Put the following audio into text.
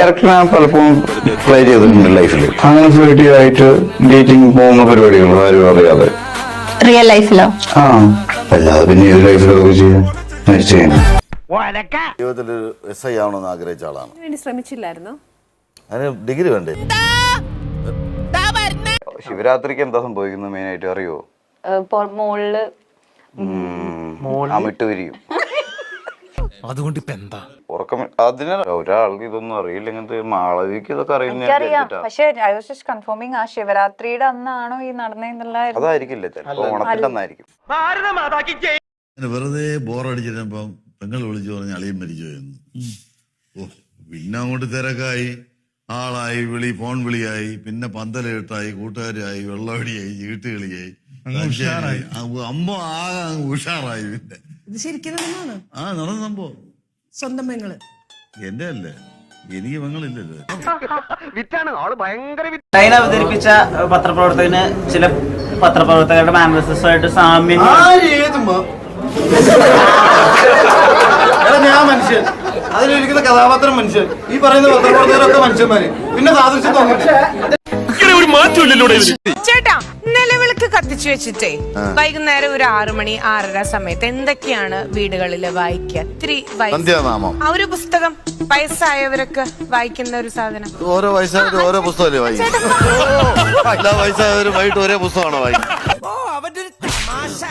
Character പലപ്പോഴും play ചെയ്തിട്ടുണ്ട് ലൈഫിൽ. അങ്ങനെ ഫ്ലൈറ്റ് ആയിട്ട് ഡേറ്റിംഗ് പോകുന്ന പരിപാടികൾ ആരും അറിയാതെ റിയൽ ലൈഫിലോ? ആ അല്ലാതെ പിന്നെ ഏത് ലൈഫിലൊക്കെ ചെയ്യാൻ ജീവിതത്തിൽ SI ആവണമെന്ന് ആഗ്രഹിച്ച ആളാണ്. വേണ്ടി ശ്രമിച്ചില്ലായിരുന്നോ? അതിന് ഡിഗ്രി വേണ്ടേ? ശിവരാത്രിക്ക് എന്താ സംഭവിക്കുന്നത് മെയിൻ ആയിട്ട് അറിയോ? മോളില് അമിട്ട് വിരിയും. അതുകൊണ്ട് ഇപ്പൊ എന്താ ഉറക്കം അതിന് ഒരാൾക്ക് ഇതൊന്നും അറിയില്ല. ഇങ്ങനത്തെ മാളവിക്ക് ഇതൊക്കെ എനിക്കറിയാം, പക്ഷെ ഐ വാസ് ജസ്റ്റ് കൺഫേമിങ് ആ ശിവരാത്രിയുടെ അന്നാണോ ഈ നടന്നെന്നുള്ള. അതായിരിക്കില്ല, ചിലപ്പോ ഓണത്തിന്റെ അന്നായിരിക്കും. വെറുതെ ബോറടിച്ചിരുന്നപ്പം പെങ്ങൾ വിളിച്ചു പറഞ്ഞ അളിയൻ മരിച്ചു എന്ന്. ഓ പിന്നെ അങ്ങോട്ട് തിരക്കായി, ആളായി, ഫോൺ വിളിയായി, പിന്നെ പന്തലെട്ടായി, കൂട്ടുകാരായി, വെള്ളമടിയായി, ചീട്ടുകളിയായി, അമ്മ ആകെ ഉഷാറായി. പിന്നെ ഇത് ശരിക്കും നടന്നതാണ്. ആ നടന്ന സംഭവം. സ്വന്തം പെങ്ങള് എന്റെ അല്ലേ, എനിക്ക് പെങ്ങളില്ലല്ലോ. ലൈൻ അവതരിപ്പിച്ച പത്രപ്രവർത്തകന് ചില പത്രപ്രവർത്തകരുടെ മാനസികമായിട്ട് സാമ്യം. ഞാൻ മനുഷ്യൻ, അതിലിരിക്കുന്ന കഥാപാത്രം മനുഷ്യൻ, ഈ പറയുന്ന പത്രപ്രവർത്തകരൊക്കെ മനുഷ്യന്മാര്, പിന്നെ സാദൃശ്യം തോന്നില്ല. ചേട്ടാ, നിലവിളക്ക് കത്തിച്ചു വെച്ചിട്ടേ വൈകുന്നേരം ഒരു 6 മണി 6:30 സമയത്ത് എന്തൊക്കെയാണ് വീടുകളിൽ വായിക്കുക? സന്ധ്യാനാമം. ആ ഒരു പുസ്തകം വയസ്സായവരൊക്കെ വായിക്കുന്ന ഒരു സാധനം. ഓരോ വയസ്സായവരും ഓരോ പുസ്തകമല്ലേ വായിക്കും? എല്ലാ വയസ്സായവരും വൈകിട്ട് ഒരേ പുസ്തകമാണോ വായിക്കും?